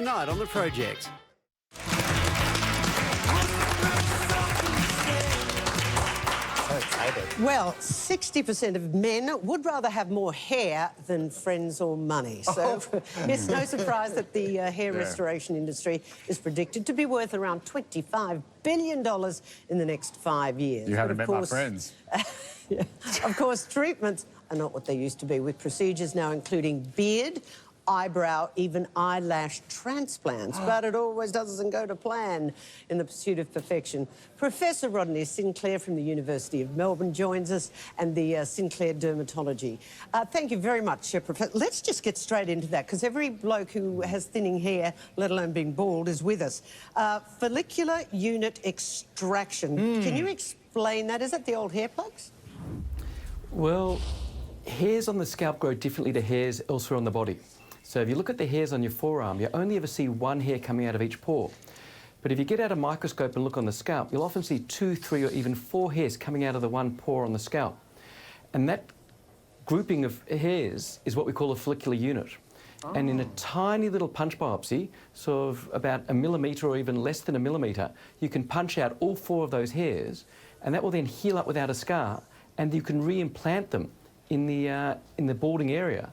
Tonight on The Project. So excited. Well, 60% of men would rather have more hair than friends or money. So it's no surprise that the hair restoration industry is predicted to be worth around $25 billion in the next 5 years. You haven't met my friends. Yeah. Of course, treatments are not what they used to be, with procedures now including beard, eyebrow, even eyelash transplants. But it always doesn't go to plan in the pursuit of perfection. Professor Rodney Sinclair from the University of Melbourne joins us, and the Sinclair Dermatology. Thank you very much, Professor. Let's just get straight into that, because every bloke who has thinning hair, let alone being bald, is with us. Follicular unit extraction. Can you explain that? Is that the old hair plugs? Well, hairs on the scalp grow differently to hairs elsewhere on the body. So if you look at the hairs on your forearm, you only ever see one hair coming out of each pore. But if you get out a microscope and look on the scalp, you'll often see 2, 3 or even 4 hairs coming out of the one pore on the scalp. And that grouping of hairs is what we call a follicular unit. And in a tiny little punch biopsy, sort of about a millimetre or even less than a millimetre, you can punch out all 4 of those hairs, and that will then heal up without a scar, and you can re-implant them in the balding area.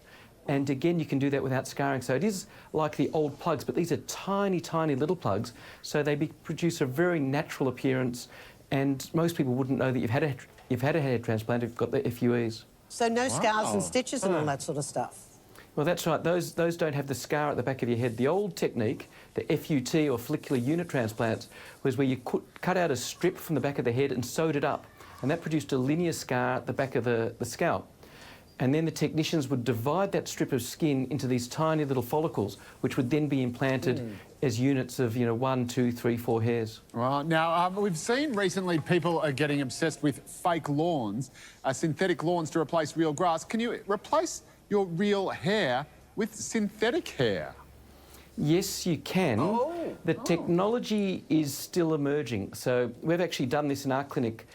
And again, you can do that without scarring. So it is like the old plugs, but these are tiny, tiny little plugs, so they produce a very natural appearance, and most people wouldn't know that you've had a hair transplant if you've got the FUEs. So no scars and stitches and all that sort of stuff? Well, that's right. Those don't have the scar at the back of your head. The old technique, the FUT or follicular unit transplants, was where you cut out a strip from the back of the head and sewed it up, and that produced a linear scar at the back of the scalp. And then the technicians would divide that strip of skin into these tiny little follicles, which would then be implanted as units of, 1, 2, 3, 4 hairs. Right. Now, we've seen recently people are getting obsessed with fake lawns, synthetic lawns to replace real grass. Can you replace your real hair with synthetic hair? Yes, you can. The technology is still emerging. So we've actually done this in our clinic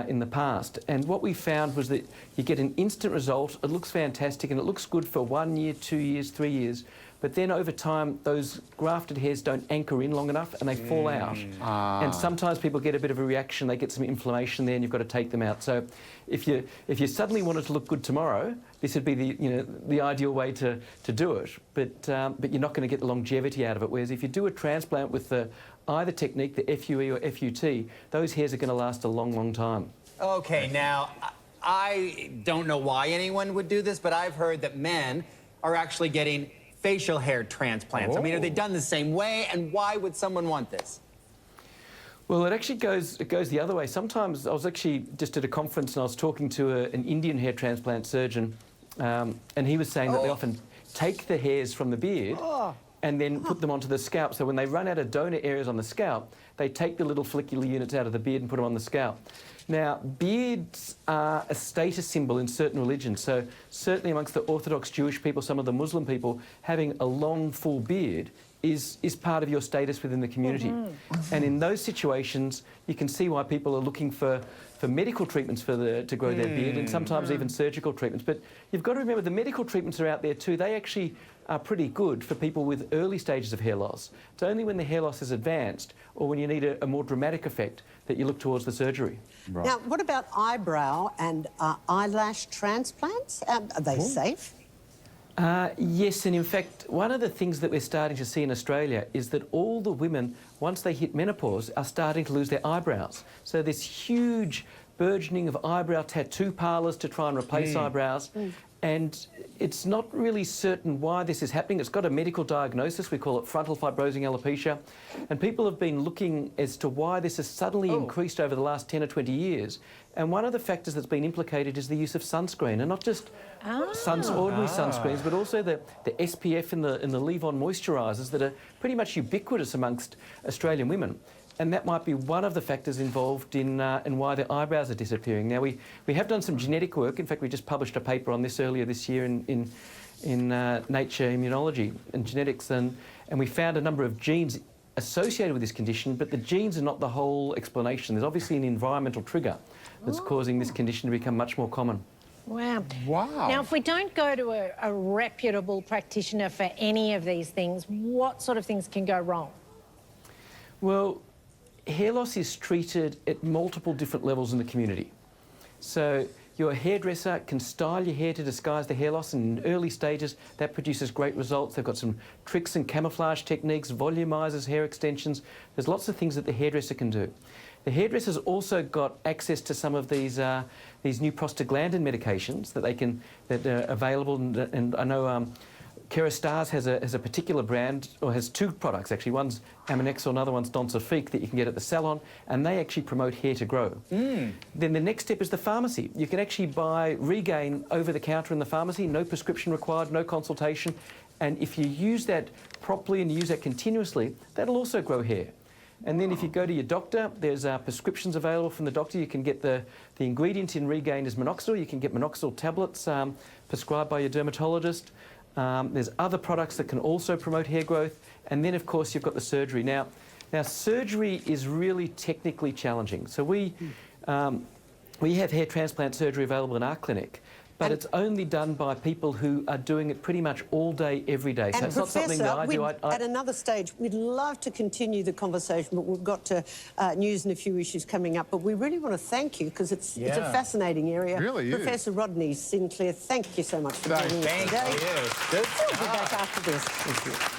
in the past, and what we found was that you get an instant result. It looks fantastic and it looks good for 1 year, 2 years, 3 years, but then over time those grafted hairs don't anchor in long enough and they fall out. And sometimes people get a bit of a reaction, they get some inflammation there, and you've got to take them out. So if you suddenly wanted to look good tomorrow, this would be the ideal way to do it, but you're not going to get the longevity out of it. Whereas if you do a transplant with either technique, the FUE or FUT, those hairs are going to last a long, long time. Okay, now, I don't know why anyone would do this, but I've heard that men are actually getting facial hair transplants. I mean, are they done the same way, and why would someone want this? Well, it actually goes the other way. Sometimes I was actually just at a conference and I was talking to an Indian hair transplant surgeon, and he was saying that they often take the hairs from the beard and then put them onto the scalp. So when they run out of donor areas on the scalp, they take the little follicular units out of the beard and put them on the scalp. Now, beards are a status symbol in certain religions. So certainly amongst the Orthodox Jewish people, some of the Muslim people, having a long, full beard is part of your status within the community. And in those situations, you can see why people are looking for medical treatments to grow their beard, and sometimes even surgical treatments. But you've got to remember the medical treatments are out there too. They actually are pretty good for people with early stages of hair loss. It's only when the hair loss is advanced or when you need a more dramatic effect that you look towards the surgery. Right. Now, what about eyebrow and eyelash transplants? Are they safe? Yes, and in fact, one of the things that we're starting to see in Australia is that all the women, once they hit menopause, are starting to lose their eyebrows. So this huge burgeoning of eyebrow tattoo parlours to try and replace eyebrows. And it's not really certain why this is happening. It's got a medical diagnosis. We call it frontal fibrosing alopecia. And people have been looking as to why this has suddenly increased over the last 10 or 20 years. And one of the factors that's been implicated is the use of sunscreen, and not just ordinary sunscreens, but also the SPF and the leave-on moisturisers that are pretty much ubiquitous amongst Australian women. And that might be one of the factors involved in why the eyebrows are disappearing. Now, we have done some genetic work. In fact, we just published a paper on this earlier this year in Nature Immunology and Genetics, and we found a number of genes associated with this condition, but the genes are not the whole explanation. There's obviously an environmental trigger that's causing this condition to become much more common. Wow. Wow. Now, if we don't go to a reputable practitioner for any of these things, what sort of things can go wrong? Well, hair loss is treated at multiple different levels in the community. So your hairdresser can style your hair to disguise the hair loss, and in early stages that produces great results. They've got some tricks and camouflage techniques, volumizers, hair extensions. There's lots of things that the hairdresser can do. The hairdresser's also got access to some of these new prostaglandin medications that are available, and I know Kerastase has a particular brand, or has two products actually. One's Aminexor, another one's Donsifique, that you can get at the salon, and they actually promote hair to grow. Then the next step is the pharmacy. You can actually buy Regain over the counter in the pharmacy, no prescription required, no consultation, and if you use that properly and you use that continuously, that'll also grow hair. And then if you go to your doctor, there's prescriptions available from the doctor. You can get the ingredient in Regain is minoxidil. You can get minoxidil tablets prescribed by your dermatologist. There's other products that can also promote hair growth. And then, of course, you've got the surgery. Now surgery is really technically challenging. So we have hair transplant surgery available in our clinic, but it's only done by people who are doing it pretty much all day, every day. So it's not something that I do. At another stage, we'd love to continue the conversation, but we've got to news and a few issues coming up. But we really want to thank you, because it's a fascinating area. It really is. Professor Rodney Sinclair, thank you so much for joining us today. Thank you. Good We'll be back after this. Thank you.